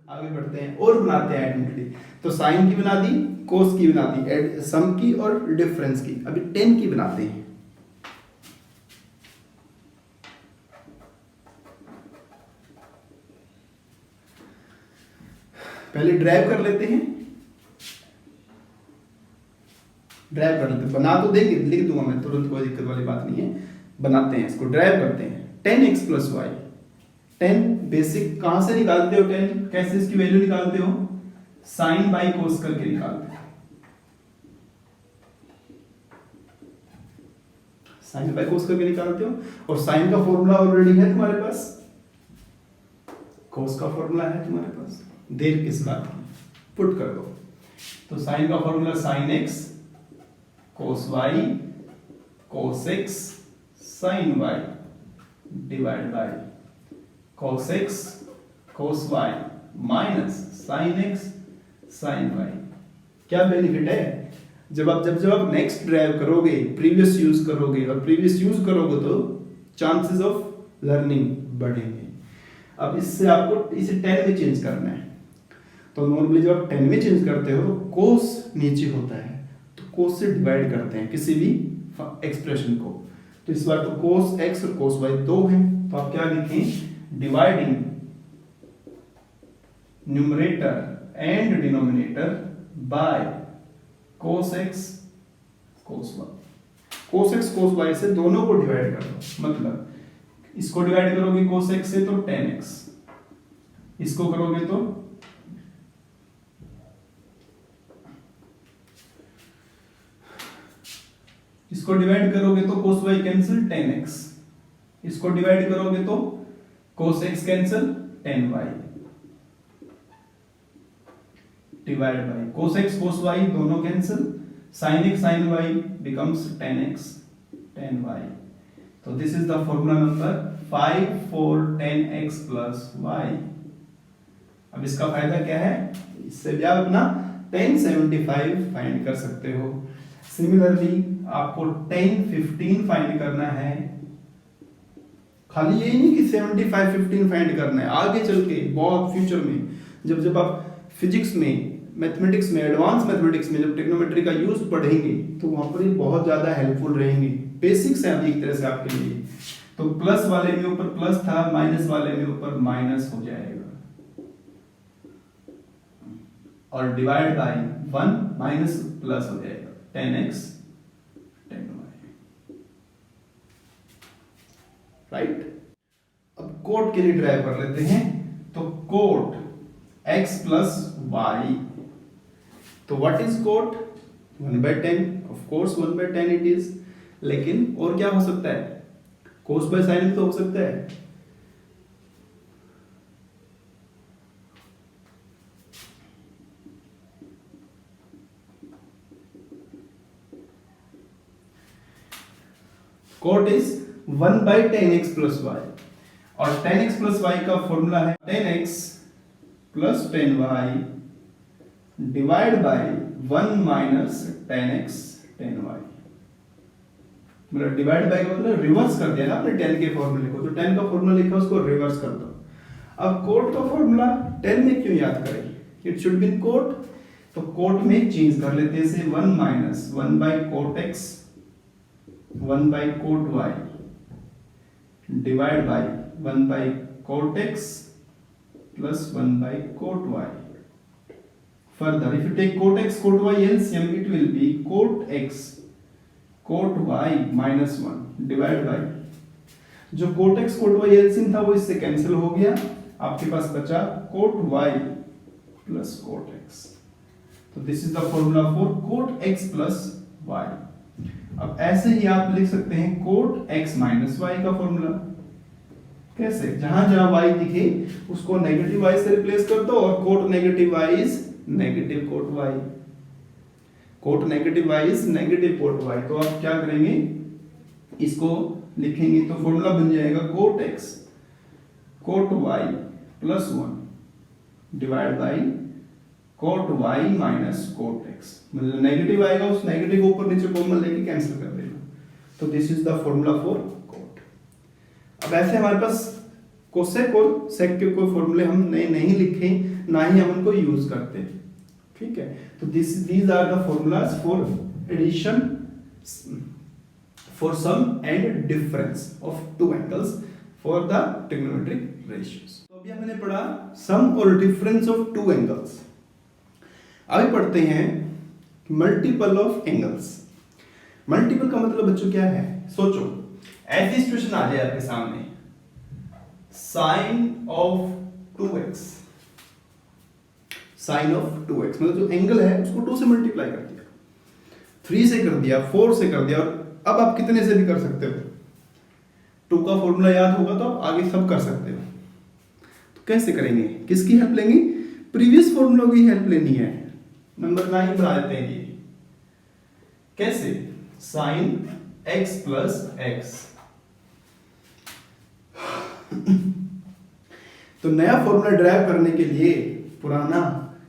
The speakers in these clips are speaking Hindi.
आगे बढ़ते हैं और बनाते हैं आइडेंटिटी। तो साइन की बना दी, कोस की बना दी, सम की और डिफरेंस की। अभी टेन की बनाते हैं। पहले ड्राइव कर लेते हैं, ड्राइव कर लेते हैं, बना तो देंगे, लिख दूंगा मैं तुरंत, कोई दिक्कत वाली बात नहीं है। बनाते हैं इसको, ड्राइव करते हैं। 10x प्लस वाई, 10 बेसिक कहां से निकालते हो? 10 कैसे इसकी वैल्यू निकालते हो? साइन बाई कोस करके निकालते हो। साइन बाई कोस करके निकालते हो, और साइन का फॉर्मूला ऑलरेडी है तुम्हारे पास, कोस का फॉर्मूला है तुम्हारे पास, देर किस बात की, पुट कर दो। तो साइन का formula sine x cos y cos x sine y divide by cos x cos y minus sine x sine y. क्या बेनिफिट है? जब आप नेक्स्ट ड्राइव करोगे, प्रीवियस यूज करोगे, और प्रीवियस यूज करोगे तो चांसेस ऑफ लर्निंग बढ़ेंगे। अब इससे आपको इसे 10 में चेंज करना है। तो नॉर्मली जब आप 10 में चेंज करते हो तो कोस नीचे होता है, तो कोस से डिवाइड करते हैं किसी भी एक्सप्रेशन को। तो इस बार तो कोस x और कोस y दो हैं, तो आप क्या लिखें? Dividing numerator and denominator by cos x cos y। cos x cos y से दोनों को डिवाइड कर दो, मतलब इसको डिवाइड करोगे cos x से तो 10x, इसको करोगे तो इसको डिवाइड करोगे तो cos y कैंसिल 10x, इसको डिवाइड करोगे तो cos x cancel 10y divide by cos x cos y दोनों cancel, sin x sin y becomes 10x 10y। तो this is the formula number 5 for 10x plus y। अब इसका फायदा क्या है? इससे भी आप अपना 1075 फाइंड कर सकते हो। सिमिलरली आपको 1015 फाइंड करना है। खाली यही नहीं कि 75 15 फाइंड करना है, आगे चल के बहुत फ्यूचर में जब आप फिजिक्स में, मैथमेटिक्स में, एडवांस मैथमेटिक्स में जब ट्रिग्नोमेट्री का यूज पढ़ेंगे तो वहां पर ये बहुत ज्यादा हेल्पफुल रहेंगे। बेसिक्स है अभी एक तरह से आपके लिए। तो प्लस वाले में ऊपर प्लस था, माइनस वाले में ऊपर माइनस हो जाएगा, और डिवाइड बाय 1 माइनस प्लस हो जाएगा 10x 10y, राइट। अब कोट के लिए ड्राइव कर लेते हैं। तो कोट x प्लस वाई, तो what is cot? 1/10, of course 1/10 it is. लेकिन और क्या हो सकता है? कोस बाय साइन तो हो सकता है। Coat is 1/10x plus Y, और 10x प्लस वाई का फॉर्मूला है 10x plus 10y divide by 1 minus 10x 10y। मतलब डिवाइड बाय का मतलब रिवर्स कर दिया ना आपने 10 के फॉर्मूले को, तो 10 का फॉर्मूला लिखा उसको रिवर्स कर दो। अब कोट का फॉर्मूला 10 में क्यों याद करें? इट शुड बी कोट, तो कोट में चेंज कर लेते हैं इसे 1 minus 1 by cot x 1 by cot y divide by 1 by cot x plus 1 by cot y। Further, if you take cot x cot y LCM, it will be cot x cot y minus 1 divided by, जो cot x cot y LCM था वो इससे कैंसिल हो गया, आपके पास बचा cot y plus cot x। तो this is the formula for cot x plus y। अब ऐसे ही आप लिख सकते हैं cot x minus y का फॉर्मूला। कैसे? जहां जहां y दिखे उसको नेगेटिव y से रिप्लेस कर दो, और cot negative y is negative cot y, cot negative y is negative cot y। तो आप क्या करेंगे? इसको लिखेंगे तो फॉर्मूला बन जाएगा cot x cot y plus 1 divide by cot y minus cot x। मतलब नेगेटिव आएगा, उस नेगेटिव को ऊपर नीचे कॉमन लेके कैंसिल कर देना। तो this is the formula for cot. अब ऐसे हमारे पास कोसेक और सेक के कोई फॉर्मूले हम नए नहीं लिखे, ना ही हम उनको यूज करते। ठीक है, तो these are the formulas for addition for sum and difference of two angles for the trigonometric ratios। तो अभी हमने पढ़ा sum और difference of two angles। आगे पढ़ते हैं multiple of angles। multiple का मतलब बच्चों क्या है? सोचो, ऐसी सिचुएशन आ जाए आपके सामने, sin of 2x, sin of 2x मतलब जो एंगल है उसको 2 से मल्टीप्लाई कर दिया, 3 से कर दिया, 4 से कर दिया, और अब आप कितने से भी कर सकते हो। 2 का फॉर्मूला याद होगा तो आप आगे सब कर सकते हो। तो कैसे करेंगे, किसकी हेल्प लेंगे? प्रीवियस फॉर्मूला की हेल्प लेनी है। नंबर 9 बना देते हैं ये। कैसे? sin x plus x. तो नया फॉर्मूला ड्राइव करने के लिए पुराना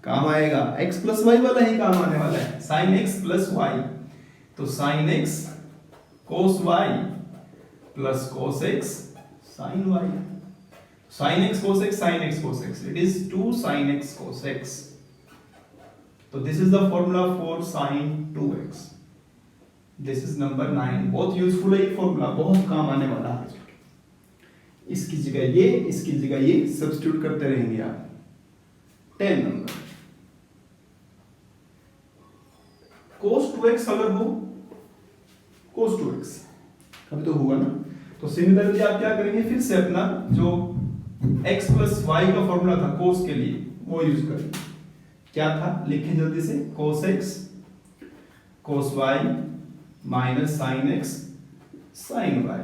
काम आएगा, x प्लस वाई वाला ही काम आने वाला है, sin x प्लस वाई। तो sin x cos y plus cos x sin y, sin x cos x sin x cos x, it is 2 sin x cos x। तो this is the formula for sin 2x। this is number 9। बहुत यूजफुल है ये फॉर्मूला, बहुत काम आने वाला है। इसकी जगह ये, इसकी जगह ये सब्स्टिट्यूट करते रहेंगे आप। 10 नंबर, cos 2x अगर हो, cos 2x अभी तो हुआ ना, तो सिमिलरली आप क्या करेंगे, फिर से अपना जो x प्लस वाई का फॉर्मूला था cos के लिए वो यूज करेंगे। क्या था, लिखें जल्दी से, cos x cos y minus sin x sin y,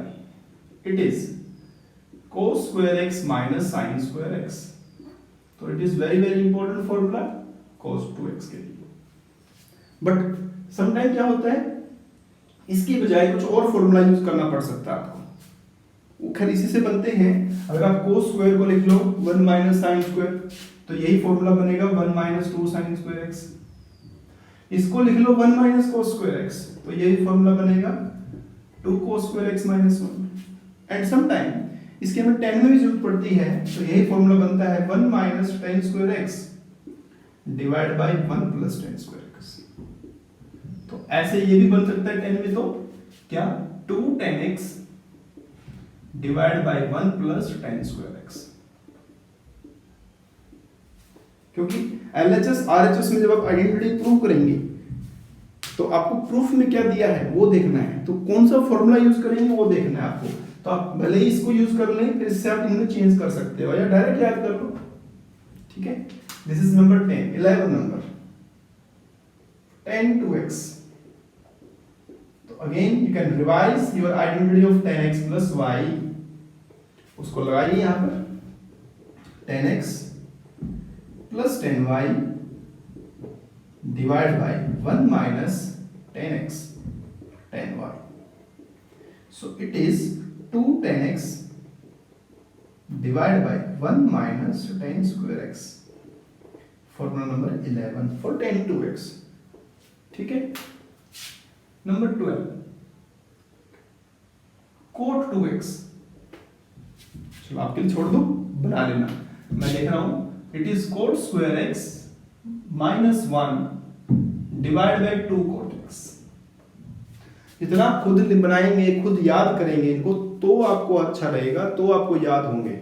इट is cos square x minus sin square x। तो it is very very important formula cos 2x के लिए। बट समटाइम क्या होता है, इसकी बजाय कुछ और फॉर्मूला यूज करना पड़ सकता है आपको। खैर इसी से बनते हैं। अगर आप cos स्क्वायर को लिख लो 1 माइनस साइन स्क्वायर, तो यही फॉर्मूला बनेगा 1 माइनस 2 साइन स्क्वायर x। इसको लिख लो 1 माइनस cos स्क्वायर x, तो यही फॉर्मूला बनेगा 2 cos square x minus 1। And sometime इसके हमें tan में भी जरूरत पड़ती है, तो यही फॉर्मूला बनता है 1 minus tan square x divide by 1 plus tan square x। तो ऐसे ये भी बन सकता है 10 में, तो क्या 2 tan x divide by 1 plus tan square x। क्योंकि LHS RHS में जब आप आइडेंटिटी प्रूव करेंगे तो आपको प्रूफ में क्या दिया है वो देखना है, तो कौन सा फॉर्मूला यूज करेंगे वो देखना है आपको। तो आप भले ही इसको यूज कर लें, फिर इससे आप इन्हें चेंज कर सकते हो या डायरेक्ट याद कर लो। ठीक है, this is number 10। 11 number, tan 2x। Again you can revise your identity of tan x plus y, उसको लगाइए यहाँ पर, tan x plus tan y divide by 1 minus tan x tan y। So it is 2 tan x divide by 1 minus tan square x। Formula number 11 for tan 2x। ठीक है, नंबर 12 cot 2x। चलो आपके लिए छोड़ दो, बना लेना, मैं देख रहा हूं। It is cot square x minus 1 divide bye 2 cot x। जितना खुद बनाएंगे, खुद याद करेंगे इनको, तो आपको अच्छा रहेगा, तो आपको याद होंगे।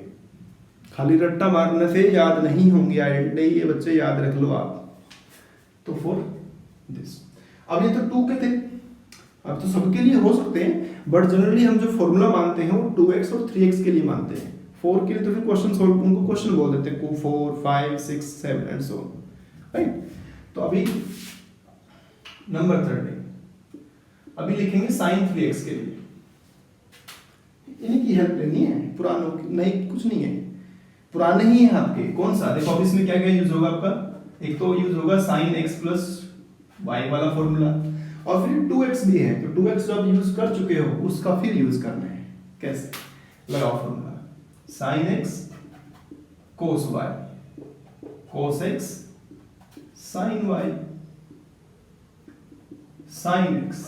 खाली रट्टा मारने से याद नहीं होंगे आइडेंटिटी, ये बच्चे याद रख लो आप। तो फॉर दिस, अब ये तो 2 के थे, अब तो सबके लिए हो सकते हैं, बट जनरली हम जो फॉर्मूला मानते हैं वो 2x और 3x के लिए मानते हैं। 4 के लिए तो फिर क्वेश्चन सॉल्व, उनको क्वेश्चन बोल देते हैं 4 5 6 7 एंड सो ऑन, राइट। तो अभी नंबर 13, अभी लिखेंगे sin 3x के लिए। इनकी हेल्प लेनी है, पुरानों की नहीं, कुछ नहीं है, पुराने ही हैं आपके। कौन सा, देखो अब इसमें क्या क्या यूज होगा आपका, एक तो यूज होगा sin x प्लस y वाला फॉर्मूला, और फिर 2x भी है, तो 2x जो आप यूज कर चुके हो उसका फिर यूज करना है। कैसे, लगाओ formula, sin x cos y cos x sin y sin x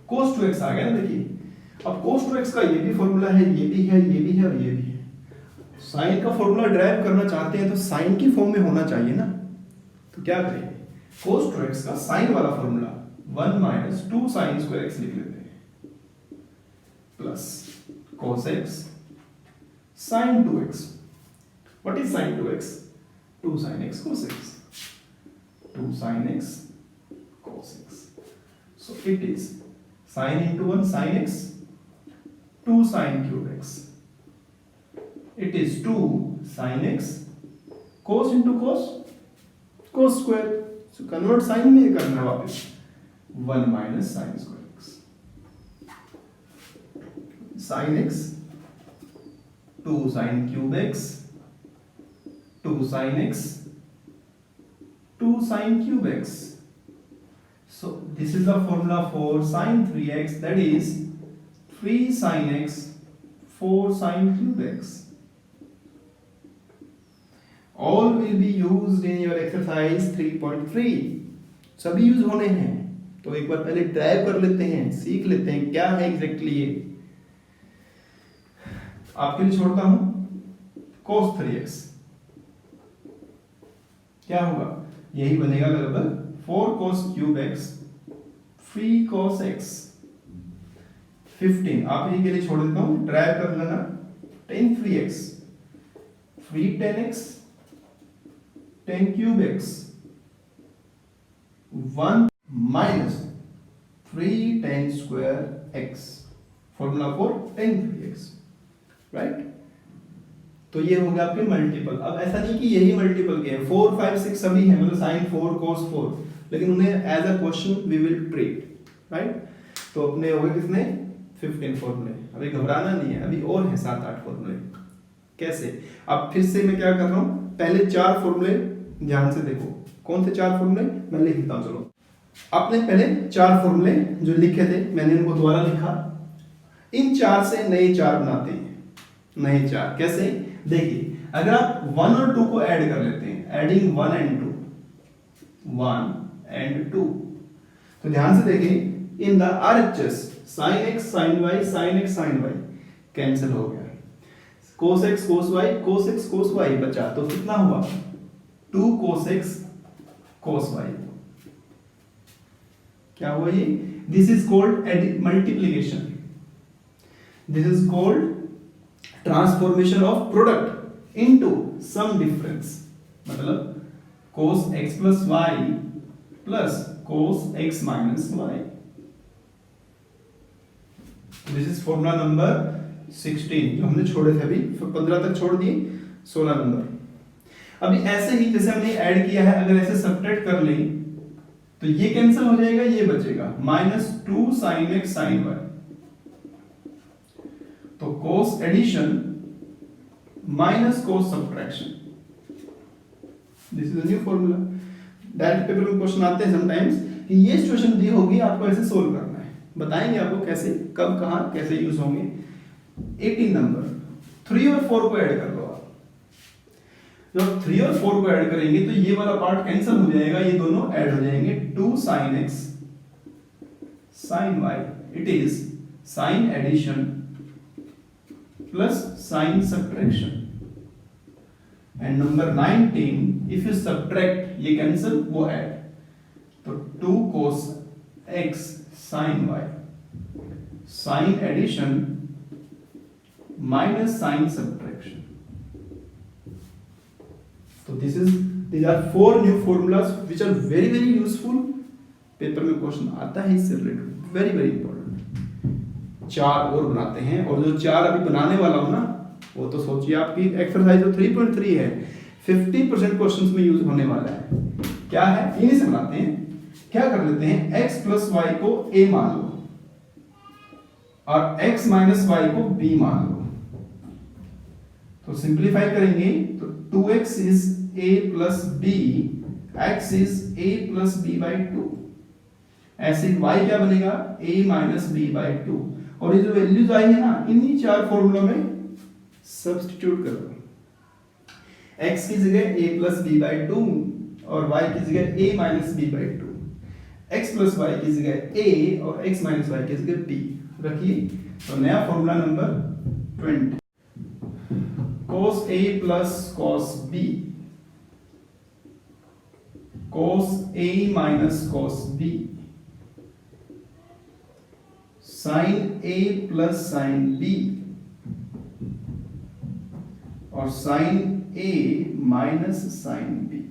cos 2x आ गया ना। देखिए अब cos 2x का ये भी फॉर्मूला है, ये भी है, ये भी है और ये भी है। साइन का फॉर्मूला ड्राइव करना चाहते हैं तो साइन की फॉर्म में होना चाहिए ना, तो क्या करेंगे, cos 2x का साइन वाला formula 1 minus 2 sine square x लिख लेते हैं plus cos x sin 2x. What is sin 2x? 2 sin x cos x. 2 sin x cos x. So it is sin into 1 sin x, 2 sin cube x. It is 2 sin x cos into cos, cos square. So convert sin में करना है वापस 1 minus sin square x. Sin x 2 sin cube x, 2 sin x, 2 sin cube x. So this is the formula for sin 3x, that is 3 sin x 4 sin cube x. All will be used in your exercise 3.3. सभी यूज होने हैं, तो एक बार पहले ड्राइव कर लेते हैं, सीख लेते हैं क्या है एग्जैक्टली ये। आपके लिए छोड़ता हूं cos 3x, क्या होगा, यही बनेगा लगभग 4 cos cube x 3 cos x 15। आप ही के लिए छोड़ देता हूं, ड्राइव कर लेना 10 3x 3 10x 10 cube x 1 minus 3 10 square x, formula for 10 3x, right. तो ये हो गया आपके मल्टीपल। अब ऐसा नहीं कि यही मल्टीपल के हैं, 4 5 6 सभी हैं, मतलब sin 4 cos 4, लेकिन उन्हें as a question we will treat, right. तो अपने हो गए कितने 15 फॉर्मूले, अभी घबराना नहीं है, अभी और है 7 8 फॉर्मूले। कैसे, अब फिर से मैं क्या कर रहा हूं, पहले 4 फॉर्मूले ध्यान से देखो। कौन थे 4 फॉर्मूले, मैं लिख देता हूं, चलो। आपने पहले 4 फॉर्मूले जो लिखे थे मैंने इनको दोबारा लिखा, इन 4 से नए 4 बनाते हैं, नए 4 कैसे, देखिए अगर आप 1 और 2 को ऐड कर लेते हैं, एडिंग 1 and 2, 1 and 2, तो ध्यान से देखिए in the RHS sin x sin y sin x sin y cancel हो गया, cos x cos y cos x cos y बचा, तो कितना हुआ 2 cos x cos y, क्या हुआ ये, this is called multiplication, this is called transformation of product into sum difference, मतलब cos x plus y plus cos x minus y, this is formula number 16 जो हमने छोड़े थे, अभी 15 तक छोड़ दिए, 16 नंबर। अभी ऐसे ही जैसे हमने ऐड किया है, अगर ऐसे सब्ट्रैक्ट कर लें तो ये कैंसिल हो जाएगा, ये बचेगा -2 sin x sin y, तो cos addition minus cos subtraction, this is a new formula. Direct paper में क्वेश्चन आते हैं समटाइम्स कि ये सिचुएशन दी होगी, आपको ऐसे सोल्व करना है, बताएंगे आपको कैसे, कब, कहां, कैसे यूज होंगे। 18 नंबर 3 और 4 को ऐड कर लो आप, जब 3 और 4 को ऐड करेंगे तो ये वाला पार्ट कैंसिल हो जाएगा, ये दोनों ऐड हो जाएंगे, 2 sin x sin y, इट इज sin addition plus sin subtraction, and number 19 if you subtract, ये कैंसिल वो ऐड, तो 2 cos x sin y sin addition minus sin subtraction. तो these are 4 new formulas which are very very useful, paper में क्वेश्चन आता है इससे रिलेटेड, वेरी वेरी इंपॉर्टेंट। 4 और बनाते हैं, और जो 4 अभी बनाने वाला हूं ना, वो तो सोचिए आपकी एक्सरसाइज जो 3.3 है 50% क्वेश्चंस में यूज होने वाला है। क्या है, इन्हीं से बनाते हैं। क्या कर लेते हैं, x प्लस वाई को a मान लो और x माइनस वाई को b मान लो, तो सिंप्लीफाई करेंगे तो 2x is a plus b, x is a plus b by 2, ऐसे y क्या बनेगा, a minus b by 2, और ये जो वैल्यूज आई है ना, इन्हीं 4 फॉर्मूला में सब्स्टिट्यूट कर दो, x की जगह a plus b by 2 और y की जगह a minus b by 2, x plus y की जगह a और x minus y की जगह b रखिए, तो नया formula number 20, cos A plus cos B, cos A minus cos B, sin A plus sin B, और sin A minus sin B.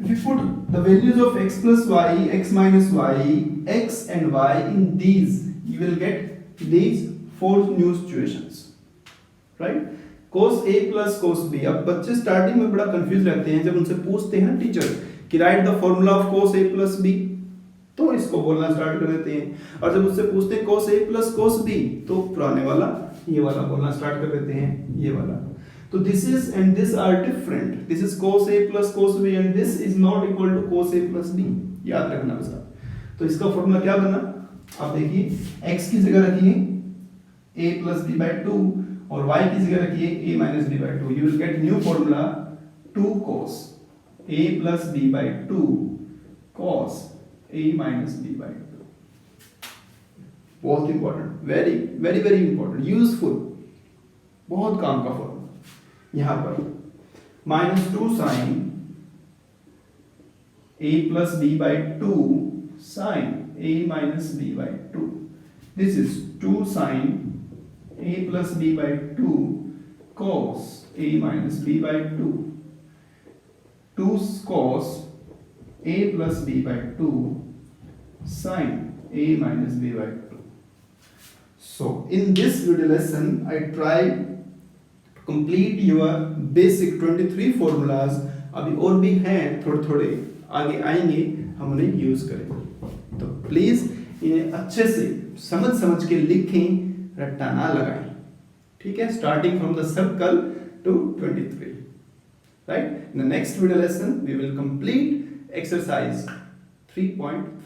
If you put the values of x plus y, x minus y, x and y in these, you will get these four new situations, right? cos A plus cos B. अब बच्चे स्टार्टिंग में बड़ा कंफ्यूज रहते हैं जब उनसे पूछते हैं टीचर कि right the formula of cos A plus B, तो इसको बोलना स्टार्ट कर देते हैं, और जब उससे पूछते हैं cos A plus cos B, तो पुराने वाला ये वाला बोलना स्टार्ट कर देते हैं, ये वाला. तो this is and this are different. This is cos A plus cos B and this is not equal to cos A plus B. याद रखना बस आप. तो इसका फॉर्मूला क्या बना? आप देखिए, x की जगह रखिए a plus b by 2 और y की जगह रखिए a minus b by 2. You will get new formula 2 cos a plus b by 2 cos a minus b by 2. बहुत important, very very very important, useful, बहुत काम का फॉर्मूला. यहां पर -2 sin a plus b by 2 sin a minus b by 2. This is 2 sin a plus b by 2 cos a minus b by 2. 2 cos a plus b by 2 sin a minus b by 2. So in this video lesson I tried complete your basic 23 formulas. अभी और भी हैं थोड़े थोड़े आगे आएंगे, हम उन्हें यूज करेंगे. तो प्लीज इन्हें अच्छे से समझ समझ के लिखें, रट्टा ना लगाएं, ठीक है? Starting from the circle to 23, right? In the next video lesson we will complete exercise 3.3.